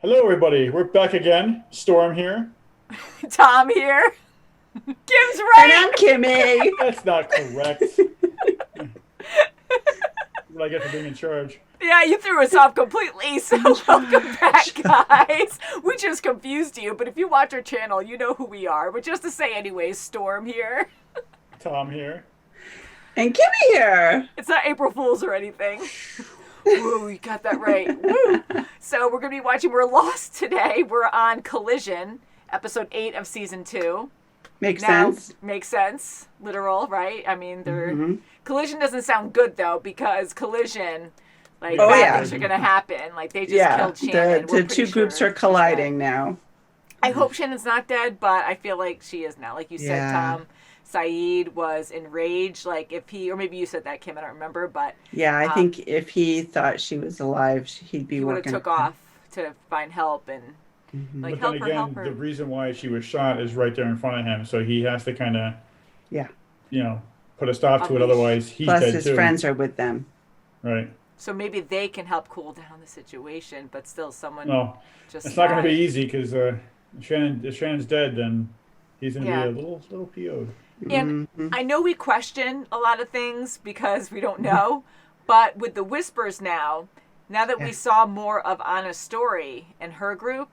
Hello, everybody. We're back again. Storm here. Tom here. Kim's And right. I'm Kimmy. That's not correct. What I get for being in charge. Yeah, you threw us off completely. So welcome back, guys. We just confused you, but if you watch our channel, you know who we are. But just to say, anyways, Storm here. Tom here. And Kimmy here. It's not April Fool's or anything. Woo, you got that right. Woo. So we're going to be watching We're Lost today. We're on Collision, episode 8 of season 2. Makes sense. Makes sense. Literal, right? I mean, Collision doesn't sound good, though, because Collision, like, bad things are going to happen. Like, they just killed Shannon. The two groups are colliding now. I hope Shannon's not dead, but I feel like she is now. Like you said, Tom, Sayid was enraged. Like, if he, or maybe you said that, Kim, I don't remember, but... Yeah, I think if he thought she was alive, he'd be working. He would have took off to find help and... Like, but then again, the reason why she was shot is right there in front of him, so he has to kind of, put a stop to it. Otherwise, he's dead too. Plus, his friends are with them. Right. So maybe they can help cool down the situation, but still, someone. No, it's not going to be easy because if Shannon's dead, then he's going to be a little PO'd. And I know we question a lot of things because we don't know, but with the whispers now that we saw more of Anna's story and her group.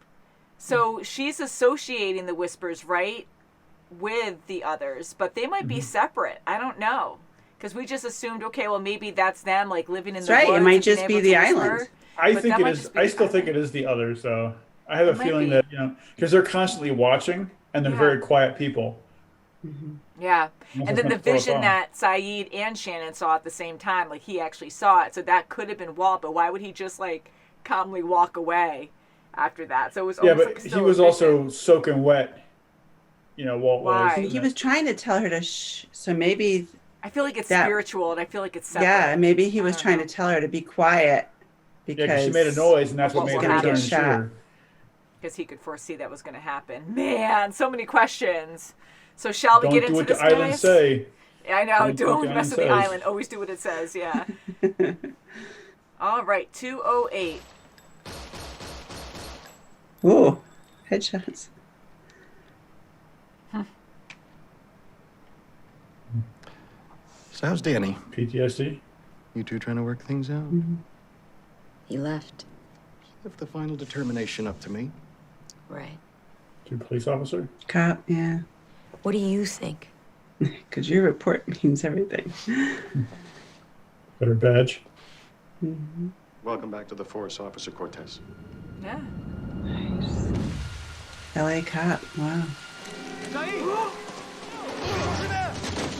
So she's associating the whispers, right, with the others, but they might be separate. I don't know. Because we just assumed, okay, well, maybe that's them, like, living in the woods. Right, it might just be the island. I think it is. I still think it is the others, though. I have a feeling that, because they're constantly watching, and they're very quiet people. Yeah. And then the vision that Sayid and Shannon saw at the same time, like, he actually saw it. So that could have been Walt, but why would he just, like, calmly walk away after that? So it was almost like he was also soaking wet. Walt was. He was trying to tell her to so maybe... I feel like it's spiritual, and I feel like it's separate. Yeah, maybe he was trying to tell her to be quiet because she made a noise, and that's what made her turn and shoot her. Because he could foresee that was going to happen. Man, so many questions. So shall we get into this, guys? Don't do what the island say. I know, don't mess with the island. Always do what it says, yeah. All right, 208. Ooh, headshots. So how's Danny? PTSD? You two trying to work things out? He left. Left the final determination up to me. Right. To police officer? Cop, yeah. What do you think? Because your report means everything. Better badge. Welcome back to the force, Officer Cortez. Yeah. Nice. LA cop, wow.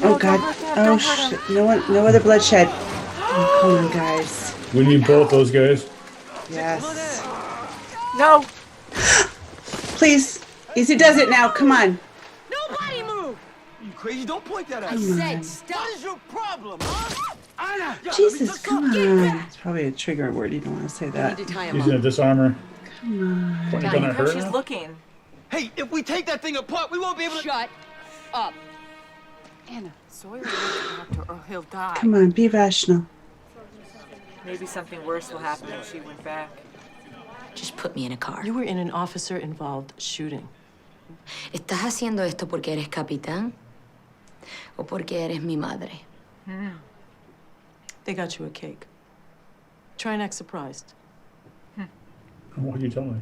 Oh God! Oh shit! No other bloodshed. Oh, come on, guys. We need both those guys. Yes. No. Please, Easy does it now. Come on. Nobody move! You crazy? Don't point that at me. me. I said stop. What is your problem, huh? Anna! Jesus, come on. It's probably a trigger word. You don't want to say that. Need to tie him He's in a up. disarmor. Come on. What, God, gonna you know hurt she's her? looking. Hey, if we take that thing apart, we won't be able to... Shut up. Anna, Sawyer will the doctor or he'll die. Come on, be rational. Maybe something worse will happen if she went back. Just put me in a car. You were in an officer-involved shooting. ¿Estás haciendo esto porque eres capitán? ¿O porque eres mi madre? They got you a cake. Try and act surprised. What are you telling me?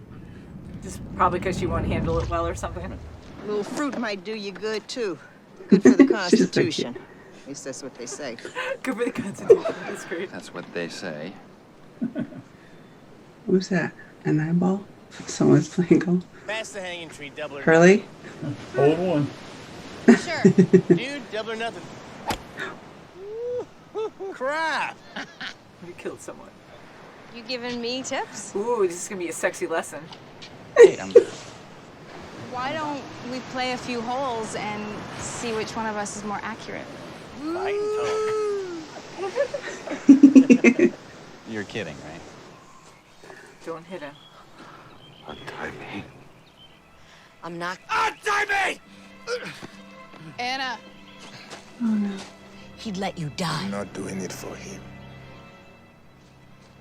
Just probably because she won't handle it well or something. A little fruit might do you good, too. Good for the Constitution. At least that's what they say. Good for the Constitution. That's great. That's what they say. Who's that? An eyeball? Someone's playing golf. Pass the hanging tree, double or Curly? Hole in one. Sure. Dude, double or nothing. Crap! You killed someone. You giving me tips? Ooh, this is going to be a sexy lesson. Hey, Why don't we play a few holes and see which one of us is more accurate? You're kidding, right? Don't hit him. Untie me. I'm not... Untie me! Anna. Oh no. He'd let you die. I'm not doing it for him.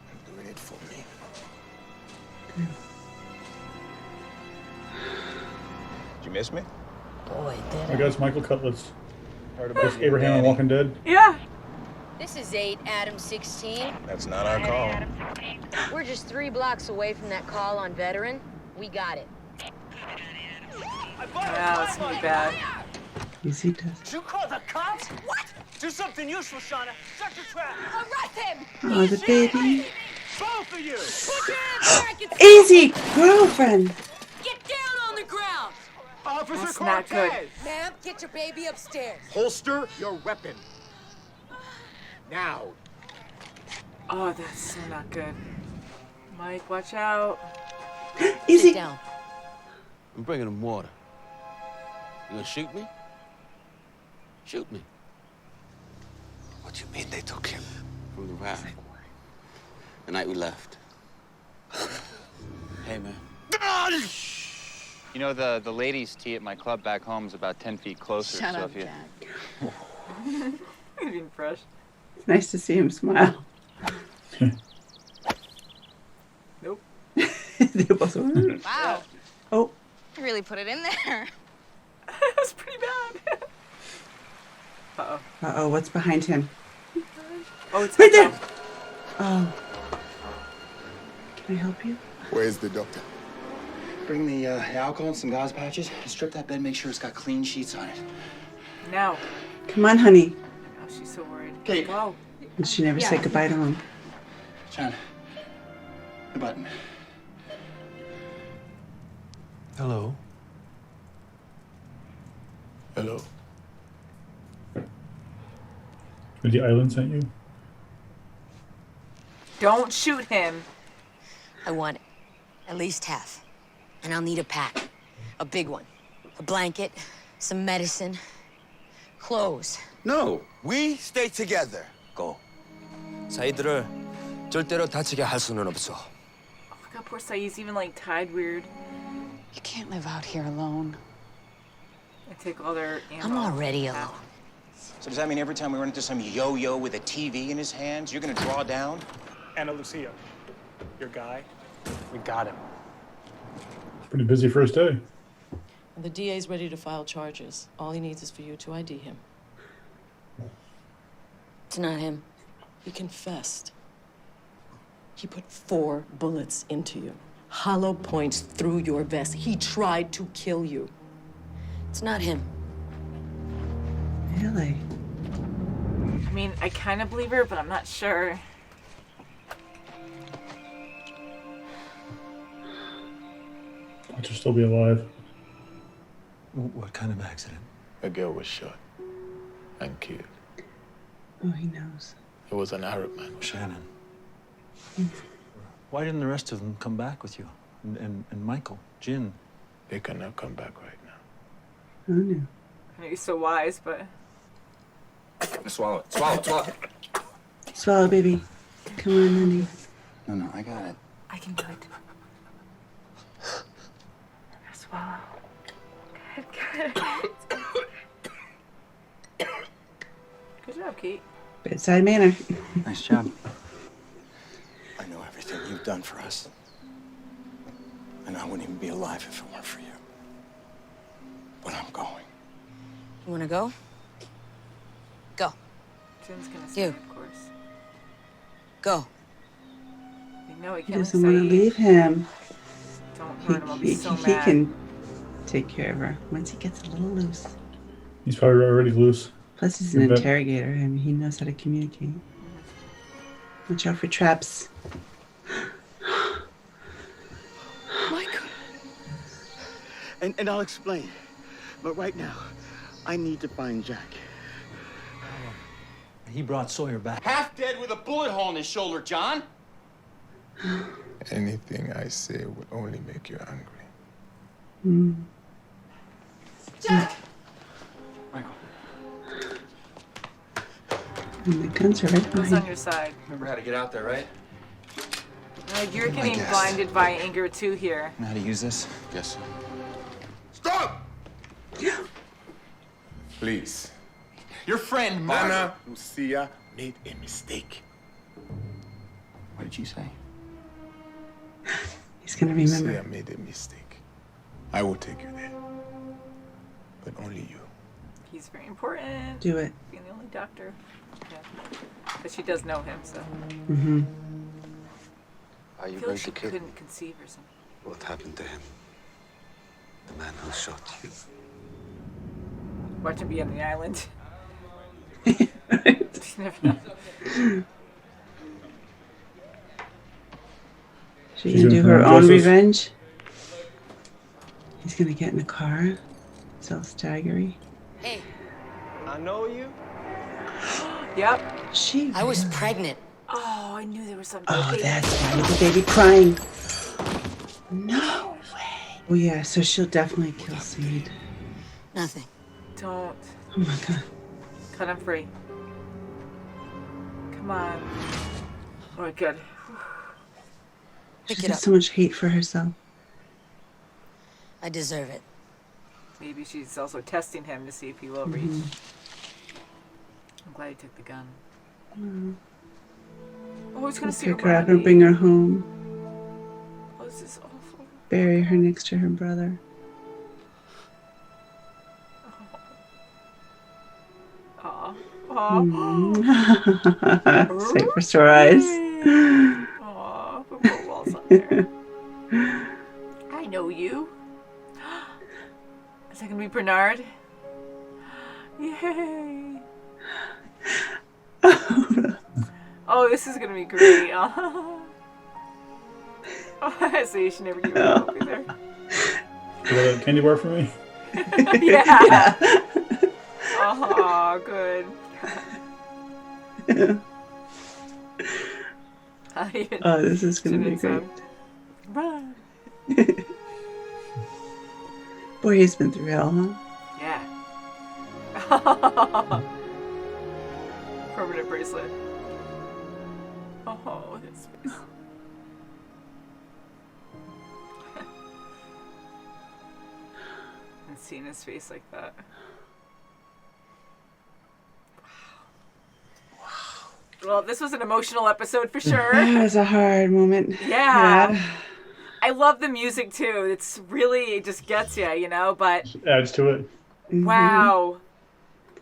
I'm doing it for me. miss me? Boy, did I guess Michael Cutlets. Heard That's about you, Abraham and Danny. Walking Dead. Yeah. This is 8 Adam 16. That's not our call. We're just 3 blocks away from that call on Veteran. We got it. Wow, it's gonna be bad. Yes, he does. Did you call the cops? What? Do something useful, Shauna. Set your trap. Arrest him! Oh, the baby. Both of you. Put your hands where I can Easy, girlfriend. Get down on the ground! Officer That's not good. Cortez. Ma'am, get your baby upstairs. Holster your weapon. Now. Oh, that's so not good. Mike, watch out. Easy. Sit down. I'm bringing him water. You gonna shoot me? Shoot me. What do you mean they took him? From the rally. The night we left. Hey, man. You know, the ladies' tee at my club back home is about 10 feet closer. Shut so up, if you... Jack. Being fresh. It's nice to see him smile. Nope. They both were. Wow. Oh, You really put it in there. That was pretty bad. Uh-oh. uh-oh, what's behind him? Oh, it's Right there. Oh. Can I help you? Where's the doctor? Bring the alcohol and some gauze patches. Strip that bed, make sure it's got clean sheets on it. Now. Come on, honey. Oh, she's so worried. Kate. Wow. And she never said goodbye to him. John, the button. Hello. Hello. Did the island sent you? Don't shoot him. I want it. At least half. And I'll need a pack. A big one. A blanket, some medicine, clothes. No, we stay together. Go. 사이들을 절대로 다치게 할 수는 없어. Oh, look how poor Sayid's even like tied weird. You can't live out here alone. I take all their ammo. I'm already alone. So does that mean every time we run into some yo-yo with a TV in his hands, you're gonna draw down? Anna Lucia, your guy, we got him. Pretty busy first day. And the DA's ready to file charges. All he needs is for you to ID him. It's not him. He confessed. He put 4 bullets into you. Hollow points through your vest. He tried to kill you. It's not him. Really? I mean, I kind of believe her, but I'm not sure. I'll just still be alive. What kind of accident? A girl was shot and killed. Oh, he knows. It was an Arab man. Shannon. Why didn't the rest of them come back with you? And Michael, Jin? They cannot come back right now. Oh, no. I know he's so wise, but... Swallow it. Swallow it. Swallow it. Swallow, baby. Come on, honey. No, I got it. I can do it. Swallow. Good, good. Good job, Kate. Bedside manner. Nice job. I know everything you've done for us. And I wouldn't even be alive if it weren't for you. But I'm going. You wanna go? Go. Jin's gonna stay, You. of course. Go. You know he He can't doesn't want to leave him. Don't hurt him, I'll be so He mad. can take care of her once he gets a little loose. He's probably already loose. Plus, he's an I bet. interrogator. I mean, he knows how to communicate. Watch out for traps. Michael. And I'll explain. But right now, I need to find Jack. He brought Sawyer back. Half dead with a bullet hole in his shoulder, John. Anything I say would only make you angry. Hmm. Jack! And the guns are right Who's behind. on your side? Remember how to get out there, right? You're getting blinded by anger too here. Know how to use this? Yes, sir. Stop! Please. Your friend, Margaret. Anna Lucia made a mistake. What did you say? He's gonna remember. Lucia made a mistake. I will take you there. but only you. He's very important. Do it. Being the only doctor. Yeah. But she does know him, so. Mm-hmm. Are you I feel going like she to kill? couldn't conceive or something. What happened to him? The man who shot you. Watch him be on the island. Just never know. She can do her own revenge. He's gonna get in the car. Self-staggery. Hey. I know you. Yep. I was pregnant. Oh, I knew there was something. Oh, that's why the baby crying. No way. Oh yeah, so she'll definitely kill Sayid. Nothing. Don't. Oh my god. Cut him free. Come on. Oh, good. She has so much hate for herself. I deserve it. Maybe she's also testing him to see if he will reach. I'm glad he took the gun. Oh, he's gonna see her Pick her up body. and bring her home. Oh, this is awful. Bury her next to her brother. Aw. Save for sore eyes. Aw, put more walls on there. I know you. Is that gonna be Bernard? Yay! Oh, this is gonna be great. Oh, so you should never give me a cookie there. You got a candy bar for me? Yeah. Oh, good. Oh, this is gonna be great. Run. Boy, he's been through hell, huh? Yeah. Permanent bracelet. Oh, his face. And seeing his face like that. Well, this was an emotional episode for sure. That was a hard moment. Yeah. I love the music too. It's really, it just gets you, you know, but. Adds to it. Wow.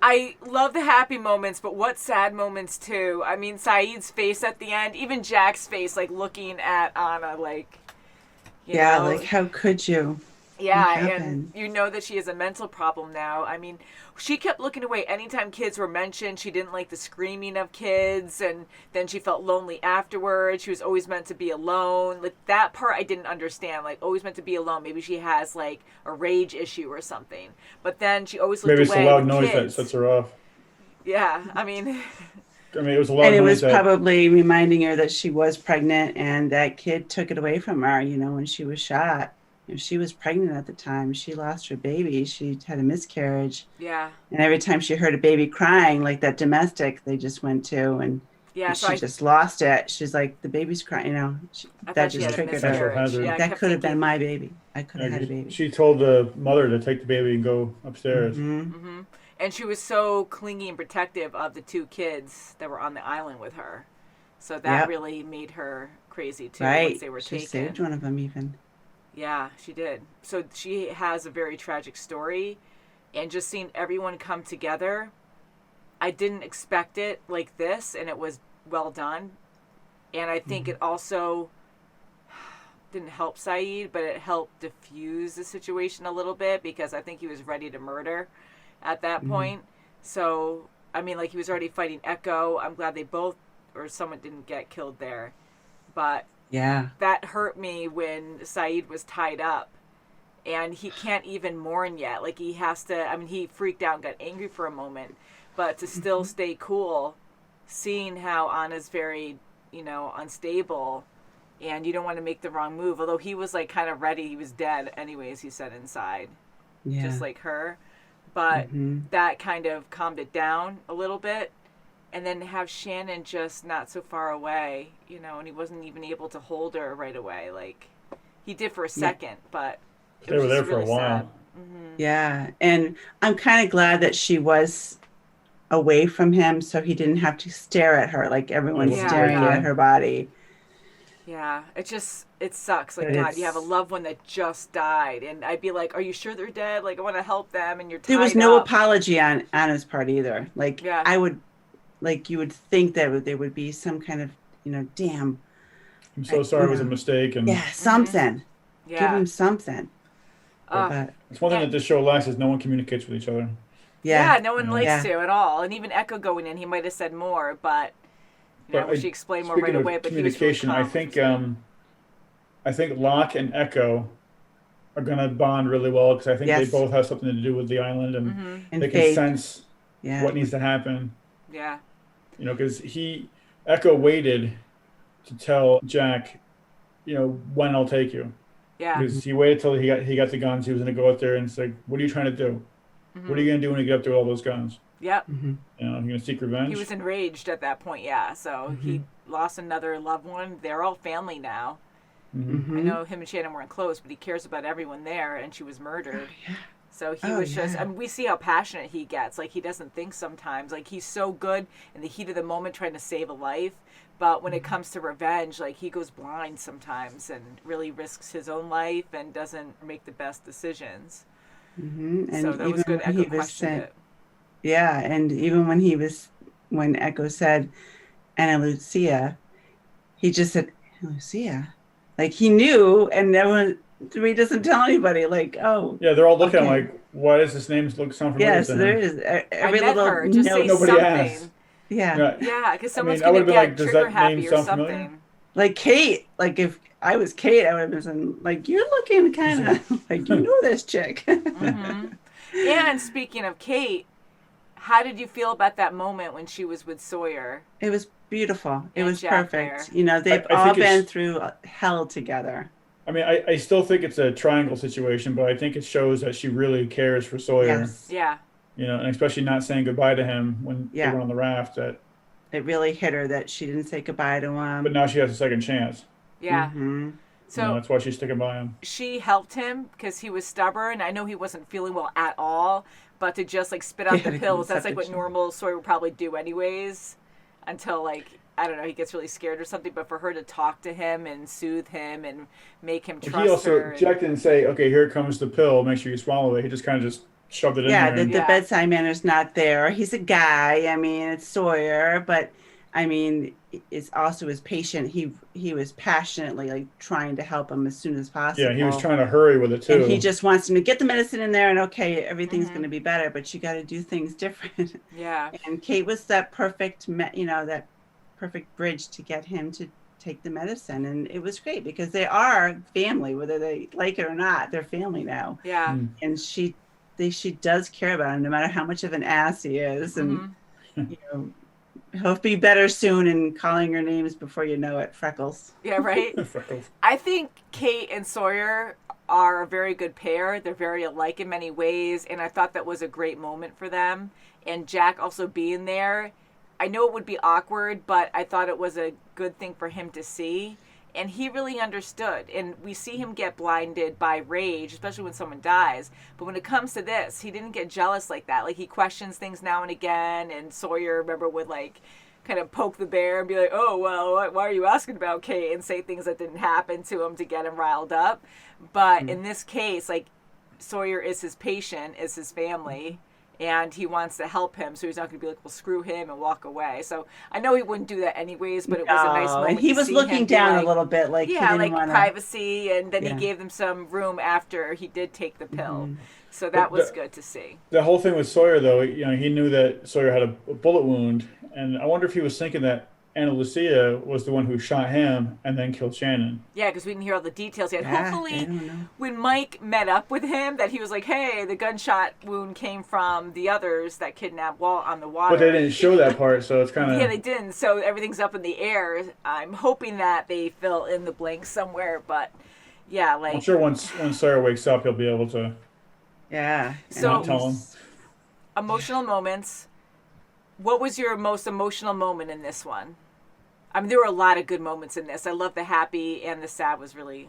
I love the happy moments, but what sad moments too. I mean, Sayid's face at the end, even Jack's face, like looking at Anna, like, you know. Like, how could you? Yeah, and you know that she has a mental problem now. I mean, she kept looking away anytime kids were mentioned. She didn't like the screaming of kids, and then she felt lonely afterwards. She was always meant to be alone. Like, that part I didn't understand. Like, always meant to be alone. Maybe she has, like, a rage issue or something. But then she always looked away. Maybe it's the loud with noise kids. that sets her off. Yeah, I mean... it was a loud And it noise was probably reminding her that she was pregnant, and that kid took it away from her, you know, when she was shot. If she was pregnant at the time, she lost her baby. She had a miscarriage. Yeah. And every time she heard a baby crying, like that domestic they just went to, and she just lost it. She's like, the baby's crying, you know. That just triggered her. Yeah, that could have been my baby. I could have had a baby. She told the mother to take the baby and go upstairs. Mm-hmm. And she was so clingy and protective of the two kids that were on the island with her. So that really made her crazy too. Once they were she taken. saved one of them even. Yeah, she did. So she has a very tragic story, and just seeing everyone come together, I didn't expect it like this, and it was well done. And I think it also didn't help Sayid, but it helped diffuse the situation a little bit, because I think he was ready to murder at that point. So, I mean, like, he was already fighting Echo. I'm glad they both, or someone didn't get killed there. But that hurt me when Sayid was tied up, and he can't even mourn yet. Like, he has to, I mean, he freaked out and got angry for a moment, but to still stay cool, seeing how Anna's very, you know, unstable, and you don't want to make the wrong move. Although he was, like, kind of ready. He was dead anyways, he said inside, just like her. But that kind of calmed it down a little bit. And then have Shannon just not so far away, you know, and he wasn't even able to hold her right away. Like, he did for a second, but they were there for a while. Yeah, and I'm kind of glad that she was away from him, so he didn't have to stare at her like everyone's staring at her body. Yeah, it just, It sucks. Like, But God, it's- you have a loved one that just died, and I'd be like, "Are you sure they're dead? Like, I want to help them," and you're tied There was no up. apology on his part either. Like Yeah. I would, like you would think that there would be some kind of, damn. I'm so sorry, it was a mistake. And Yeah, something. Give Yeah. him something. But it's one thing that this show lacks is no one communicates with each other. Yeah, no one likes Yeah. to at all. And even Echo going in, he might have said more, but I wish he explained more right speaking of away. But he was really communication, calm. I think Locke and Echo are gonna bond really well because I think Yes. they both have something to do with the island, and And they can Faith. sense Yeah. what needs to happen. Yeah. Because Echo waited to tell Jack, when I'll take you. Yeah. Because he waited till he got the guns. He was gonna go out there and say, "What are you trying to do? What are you gonna do when you get up there with all those guns? Yep. You're gonna seek revenge." He was enraged at that point, yeah. So he lost another loved one. They're all family now. I know him and Shannon weren't close, but he cares about everyone there, and she was murdered. So he was just, I mean, we see how passionate he gets. Like, he doesn't think sometimes. Like, he's so good in the heat of the moment trying to save a life. But when it comes to revenge, like, he goes blind sometimes and really risks his own life and doesn't make the best decisions. And So that was good. when Echo he was questioned it. Yeah, and even when Echo said Anna Lucia, he just said Anna Lucia, like he knew, and everyone he doesn't tell anybody. Like, oh, Yeah, they're all looking okay. like, why does this name sound familiar? Yes, to there him? is every met little her, just say note. Nobody something. asked. Yeah, Yeah, because someone's I would've going to been get like, does trigger that happy name or sound something. familiar? like Kate. Like if I was Kate, I would have been saying, like, you're looking kind of like you know this chick. And speaking of Kate, how did you feel about that moment when she was with Sawyer? It was beautiful. It And was Jack perfect. there. They've I all think it's- been through hell together. I mean, I still think it's a triangle situation, but I think it shows that she really cares for Sawyer. Yes. Yeah. And especially not saying goodbye to him when they Yeah. were on the raft. That, It really hit her that she didn't say goodbye to him. but now she has a second chance. Yeah. So That's why she's sticking by him. she helped him because he was stubborn. I know he wasn't feeling well at all, but to just like spit out Yeah, the pills, that's like accepted what she- normal Sawyer would probably do anyways, until like, I don't know, he gets really scared or something. But for her to talk to him and soothe him and make him trust He also, her. and- Jack didn't say, okay, here comes the pill, make sure you swallow it. He just kind of shoved it in Yeah, there. the bedside manner's not there. He's a guy. I mean, it's Sawyer, but I mean, it's also his patient. He was passionately like trying to help him as soon as possible. Yeah, he was trying to hurry with it too. And he just wants him to get the medicine in there, and okay, everything's going to be better. But you got to do things different. Yeah. And Kate was that perfect, that perfect bridge to get him to take the medicine, and it was great because they are family, whether they like it or not. They're family now. Yeah. And she does care about him, no matter how much of an ass he is, and he'll be better soon. And calling her names before you know it, Freckles. Yeah, right? Freckles. I think Kate and Sawyer are a very good pair. They're very alike in many ways, and I thought that was a great moment for them. And Jack also being there, I know it would be awkward, but I thought it was a good thing for him to see. And he really understood. And we see him get blinded by rage, especially when someone dies. But when it comes to this, he didn't get jealous like that. Like, he questions things now and again. And Sawyer, remember, would, like, kind of poke the bear and be like, oh, well, why are you asking about Kate? And say things that didn't happen to him to get him riled up. But in this case, like, Sawyer is his patient, is his family. And he wants to help him, so he's not going to be like, well, screw him and walk away. So I know he wouldn't do that anyways, but it was a nice moment. And he to was see looking him be down like, a little bit, like he yeah, didn't like want privacy, and then he Yeah. gave them some room after he did take the pill. So that was good to see. The whole thing with Sawyer, though, he knew that Sawyer had a bullet wound, and I wonder if he was thinking that Anna Lucia was the one who shot him and then killed Shannon. Yeah, because we didn't hear all the details yet. Yeah, Hopefully, I don't know. when Mike met up with him, that he was like, hey, the gunshot wound came from the others that kidnapped Walt on the water. But they didn't show that part, so it's kind of... Yeah, they didn't. So everything's up in the air. I'm hoping that they fill in the blanks somewhere, but yeah, like... I'm sure when Sawyer wakes up, he'll be able to So not tell him. emotional moments. What was your most emotional moment in this one? I mean, there were a lot of good moments in this. I love the happy and the sad was really,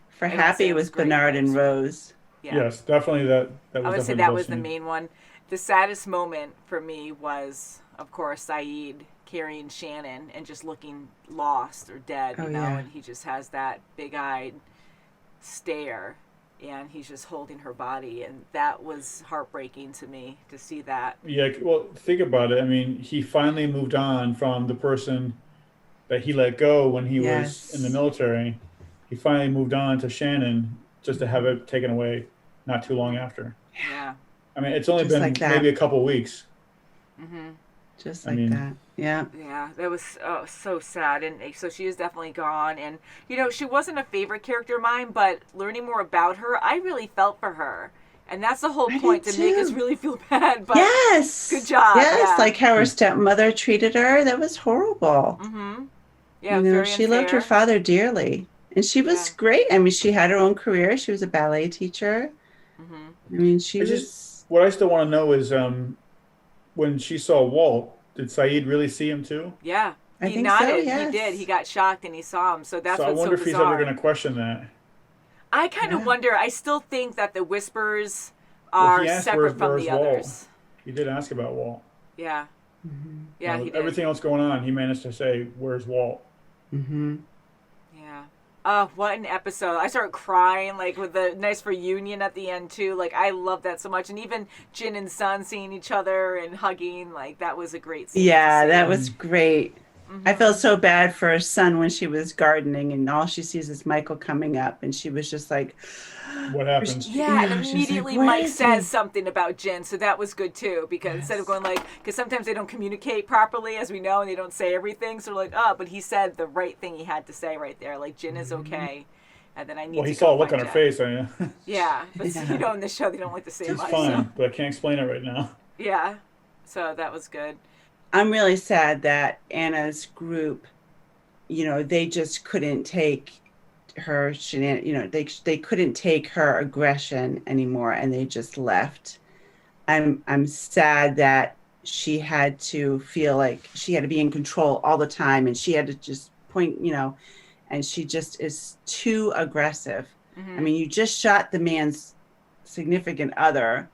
For I would Happy, say it was great. Bernard and Rose. Yeah. Yes, definitely that was I would say definitely that the was best the scene. main one. The saddest moment for me was, of course, Sayid carrying Shannon and just looking lost or dead, you know, and he just has that big-eyed stare, and he's just holding her body, and that was heartbreaking to me to see that. Yeah, well, think about it. I mean, he finally moved on from the person that he let go when he was in the military. He finally moved on to Shannon just to have it taken away not too long after. Yeah. I mean, it's only Just been like that. maybe a couple weeks. Just I like mean- that. Yeah. Yeah, that was so sad. And so she is definitely gone. And, you know, she wasn't a favorite character of mine, but learning more about her, I really felt for her. And that's the whole point, to make us really feel bad. But Yes. good job. Yes, Yeah. like how her stepmother treated her. That was horrible. Yeah, You know, very she loved her unfair. father dearly. And she was great. I mean, she had her own career. She was a ballet teacher. I mean, she was... What I still want to know is when she saw Walt, did Sayid really see him too? Yeah. I He think so, nodded. yes. He did. He got shocked and he saw him. So that's So I what's wonder so if he's bizarre. ever going to question that. I kind of wonder. I still think that the Whispers Well, are he asked, separate from where's the Walt? others. He did ask about Walt. Yeah. Yeah, You know, he did. everything else going on, he managed to say, "Where's Walt?" Yeah. Oh, what an episode. I started crying, like, with the nice reunion at the end, too. Like, I love that so much. And even Jin and Sun seeing each other and hugging, like, that was a great scene. Yeah, to see. that was great. I felt so bad for her son when she was gardening and all she sees is Michael coming up and she was just like, what happened? Yeah, and she was like, immediately "Where Mike is says he?" something about Jin, so that was good too. Because instead of going like, because sometimes they don't communicate properly, as we know, and they don't say everything, so we're like, oh, but he said the right thing he had to say right there, like Jin is okay, and then I need. Well, to he saw a go look on find her Jen. face. I mean, Yeah, but you know, in this show they don't like to say it's much. fine, So. but I can't explain it right now. Yeah, so that was good. I'm really sad that Anna's group, you know, they just couldn't take her they couldn't take her aggression anymore and they just left. I'm sad that she had to feel like she had to be in control all the time and she had to just point, you know, and she just is too aggressive. I mean, you just shot the man's significant other.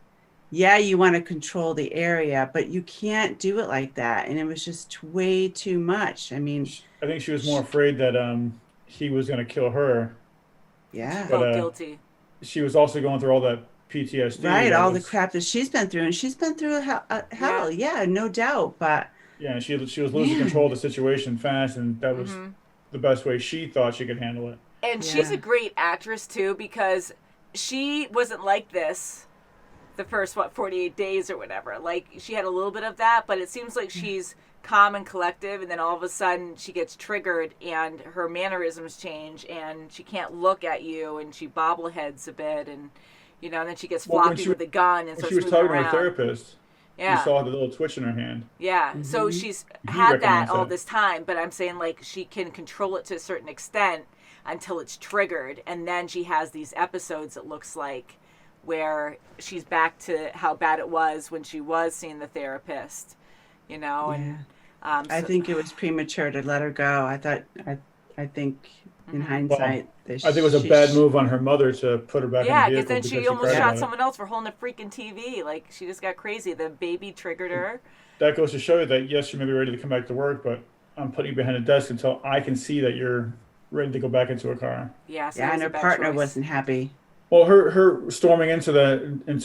Yeah, you want to control the area, but you can't do it like that. And it was just way too much. I mean, I think she was more afraid that he was going to kill her. Yeah. But, guilty. She was also going through all that PTSD. Right, that all was- the crap that she's been through, and she's been through hell. Yeah, no doubt. But Yeah, and she was losing control of the situation fast, and that was the best way she thought she could handle it. And she's a great actress too, because she wasn't like this the first 48 days or whatever. Like, she had a little bit of that, but it seems like she's calm and collective, and then all of a sudden she gets triggered and her mannerisms change and she can't look at you and she bobbleheads a bit, and you know, and then she gets Well, when floppy she- with the gun and When starts she was moving talking to around. her therapist, Yeah. you saw the little twitch in her hand. Yeah, so she's He had that recognized all that. this time, but I'm saying, like, she can control it to a certain extent until it's triggered, and then she has these episodes, it looks like, where she's back to how bad it was when she was seeing the therapist, you know, and I think it was premature to let her go. I think in hindsight, I think it was a bad move on her mother to put her back yeah, in the because vehicle then she because almost cried shot about it. someone else for holding a freaking TV. Like, she just got crazy. The baby triggered her. That goes to show you that, yes, you may be ready to come back to work, but I'm putting you behind a desk until I can see that you're ready to go back into a car. Yeah, so yeah, it was and a her bad partner choice. wasn't happy. Well, her storming into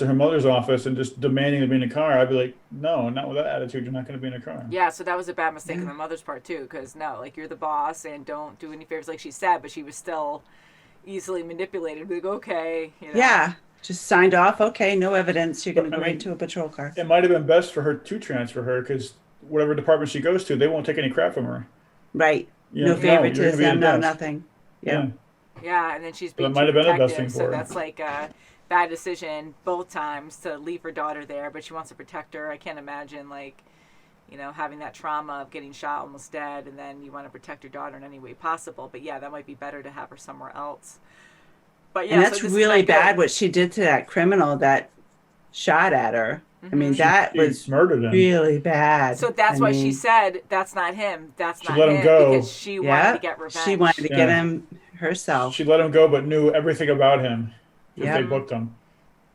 her mother's office and just demanding to be in a car, I'd be like, no, not with that attitude. You're not going to be in a car. Yeah, so that was a bad mistake on the mother's part too, because no, like, you're the boss and don't do any favors, like she said, but she was still easily manipulated. Like, okay, you know. Yeah, just signed off. Okay, no evidence. You're going to But, go I right mean, to a patrol car. It might have been best for her to transfer her because whatever department she goes to, they won't take any crap from her. Right. You No know, you're gonna be favoritism, in no desk. nothing. Yeah. Yeah, and then she's But being it might too have been the best protective, thing so for her. that's like a bad decision both times to leave her daughter there, but she wants to protect her. I can't imagine, like, you know, having that trauma of getting shot almost dead, and then you want to protect your daughter in any way possible. But yeah, that might be better to have her somewhere else. But yeah, And so that's this is really not good. bad what she did to that criminal that shot at her. I mean, that She was murdered him. really bad. So that's I why she mean, said, that's not him. That's She not let him. him go. Because she wanted yeah, to get revenge. she wanted to get Yeah. him herself. She let him go, but knew everything about him if Yeah. they booked him.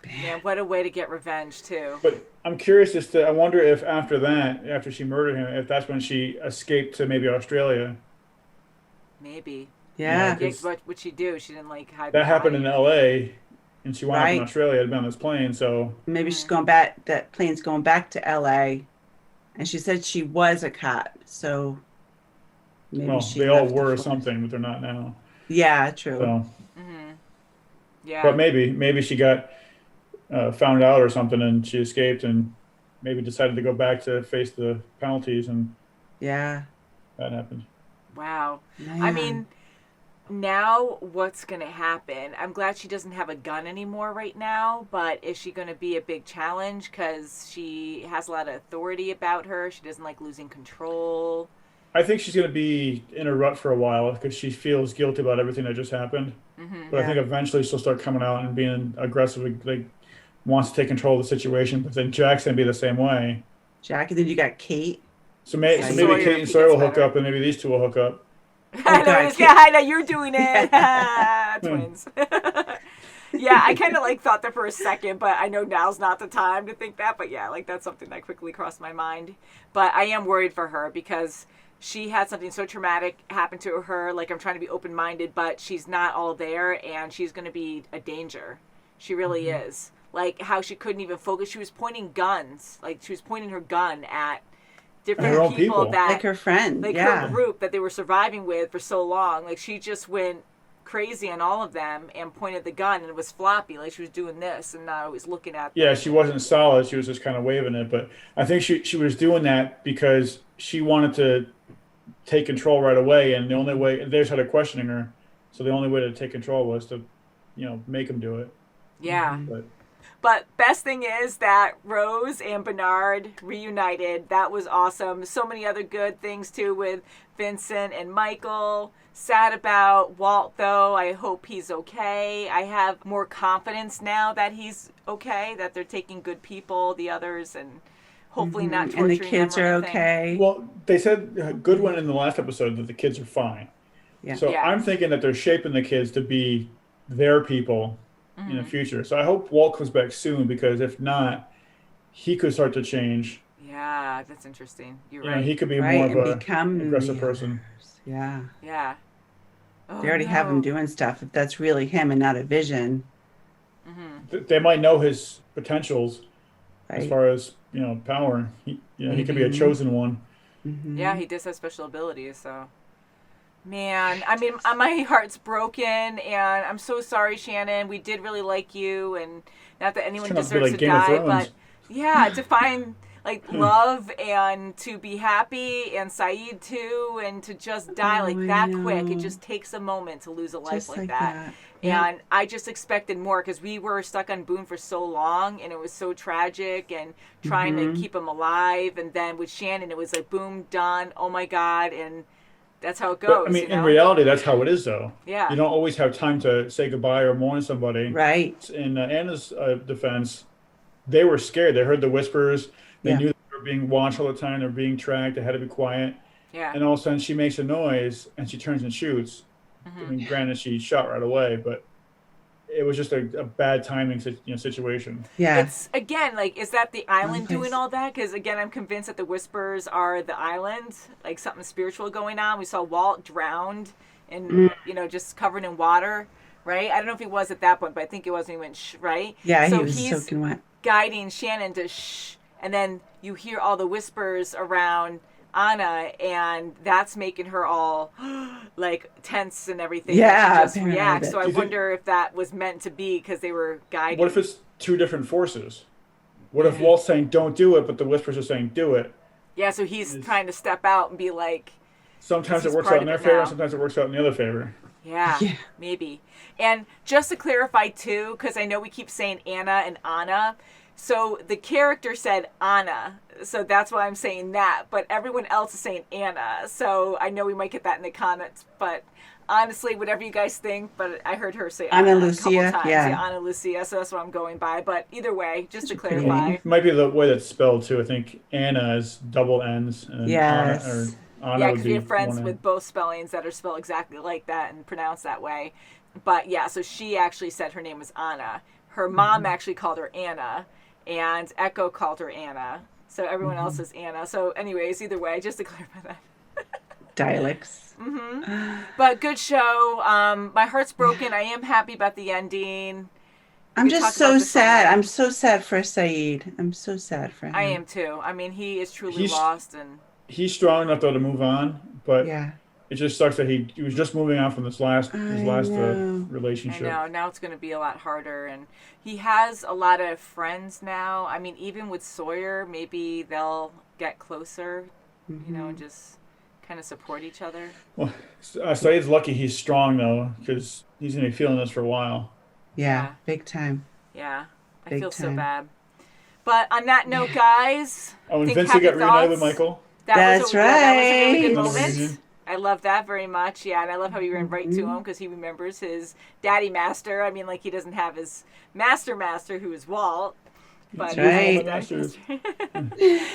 Man, what a way to get revenge, too. But I'm curious I wonder if after that, after she murdered him, if that's when she escaped to maybe Australia. Maybe. Yeah. Yeah, what would she do? She didn't like hide. That happened in L.A. and she wound up in Right. Australia. Had been on this plane, so Maybe she's going back. That plane's going back to L.A. And she said she was a cop, so maybe well, she they all left the were force. something, but they're not now. Yeah, true. So, Yeah. but maybe she got found out or something, and she escaped, and maybe decided to go back to face the penalties, and Yeah. that happened. Wow. Man. I mean, now what's going to happen? I'm glad she doesn't have a gun anymore right now, but is she going to be a big challenge because she has a lot of authority about her? She doesn't like losing control. I think she's going to be in a rut for a while because she feels guilty about everything that just happened. But I think eventually she'll start coming out and being aggressive, like wants to take control of the situation. But then Jack's going to be the same way. Jack, and then you got Kate. So maybe Kate and Sawyer will hook up, and maybe these two will hook up. I know you're doing it. Twins. Yeah, I kind of like thought that for a second, but I know now's not the time to think that. But yeah, like that's something that quickly crossed my mind. But I am worried for her because she had something so traumatic happen to her. Like I'm trying to be open-minded, but she's not all there, and she's going to be a danger. She really is. Like how she couldn't even focus. She was pointing guns. Like she was pointing her gun at different people that like her friend, like yeah. her group that they were surviving with for so long. Like she just went crazy on all of them and pointed the gun, and it was floppy. Like she was doing this, and I was looking at. Yeah, she wasn't solid. She was just kind of waving it. But I think she was doing that because she wanted to take control right away, and the only way they started questioning her. So the only way to take control was to, make him do it. Yeah. But best thing is that Rose and Bernard reunited. That was awesome. So many other good things too with Vincent and Michael. Sad about Walt though. I hope he's okay. I have more confidence now that he's okay, that they're taking good people, the others, and hopefully not torturing And the kids them or are anything. okay. Well, they said Goodwin in the last episode that the kids are fine. Yeah. So I'm thinking that they're shaping the kids to be their people in the future. So I hope Walt comes back soon, because if not, he could start to change. Yeah, that's interesting. You're right. He could be Right, more and of a become aggressive the person. Yeah. Yeah. They already have him doing stuff. If that's really him and not a vision. They might know his potentials as Right. far as power. He could be a chosen one. Yeah, he does have special abilities, so. Man, I mean, my heart's broken, and I'm so sorry, Shannon. We did really like you, and not that anyone Turned out to be deserves like to Game of die, Thrones. but yeah, to find like love and to be happy, and Sayid too, and to just die like that quick. It just takes a moment to lose a life Just like like that. that. Yeah. And I just expected more because we were stuck on Boone for so long, and it was so tragic, and trying to keep him alive. And then with Shannon, it was like boom, done. Oh my God, and that's how it goes. But, I mean, in reality, that's how it is, though. Yeah. You don't always have time to say goodbye or mourn somebody. Right. In Anna's defense, they were scared. They heard the whispers. They knew they were being watched all the time. They were being tracked. They had to be quiet. Yeah. And all of a sudden, she makes a noise, and she turns and shoots. I mean, granted, she shot right away, but it was just a bad timing situation. Yeah. It's, again, like, is that the island doing all that? Because, again, I'm convinced that the whispers are the island, like something spiritual going on. We saw Walt drowned and, just covered in water, right? I don't know if he was at that point, but I think it was when he went shh, right? Yeah, so he was he's soaking wet. guiding Shannon to shh, and then you hear all the whispers around Anna, and that's making her all like tense and everything. Yeah, She just reacts. So I wonder if that was meant to be because they were guiding. What if it's two different forces? What if Walt's saying don't do it, but the whispers are saying do it? Yeah, so he's trying to step out and be like. Sometimes it works out in their favor, and sometimes it works out in the other favor. Yeah, maybe. And just to clarify too, because I know we keep saying Anna and Anna. So the character said Anna, so that's why I'm saying that. But everyone else is saying Anna, so I know we might get that in the comments. But honestly, whatever you guys think, but I heard her say Anna Lucia, a couple times. yeah. Anna Lucia, so that's what I'm going by. But either way, just to clarify. It might be the way that's spelled too. I think Anna is double N's, and Yes. Anna Yeah, would because we be have friends one N. with both spellings that are spelled exactly like that and pronounced that way. But yeah, so she actually said her name was Anna. her mom actually called her Anna, and Echo called her Anna. So everyone else is Anna. So anyways, either way, just to clarify that. Dialects. But good show. My heart's broken. I am happy about the ending. I'm just so sad. I'm so sad for Sayid. I'm so sad for him. I am too. I mean, he is truly lost, and he's strong enough though to move on, but yeah, it just sucks that he was just moving on from his last relationship. I know. Now it's going to be a lot harder, and he has a lot of friends now. I mean, even with Sawyer, maybe they'll get closer, you know, and just kind of support each other. Well, Sayid's lucky he's strong though, because he's going to be feeling this for a while. Yeah, big time. Yeah, I Big feel so time. bad. But on that note, guys, Oh, and Vincent got reunited with Michael. That's right. That was a really good moment. Amazing. I love that very much. Yeah, and I love how he ran right to him because he remembers his daddy master. I mean, like he doesn't have his master who is Walt. But That's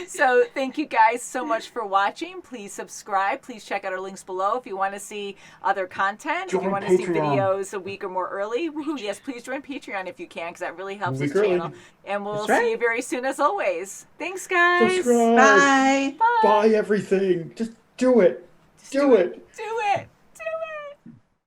So thank you guys so much for watching. Please subscribe. Please check out our links below if you want to see other content. If you want to see videos a week or more early. Woohoo! Yes, please join Patreon if you can, because that really helps this channel. And we'll see you very soon as always. Thanks, guys. Subscribe. Bye. Buy everything. Just do it. Do it. Do it.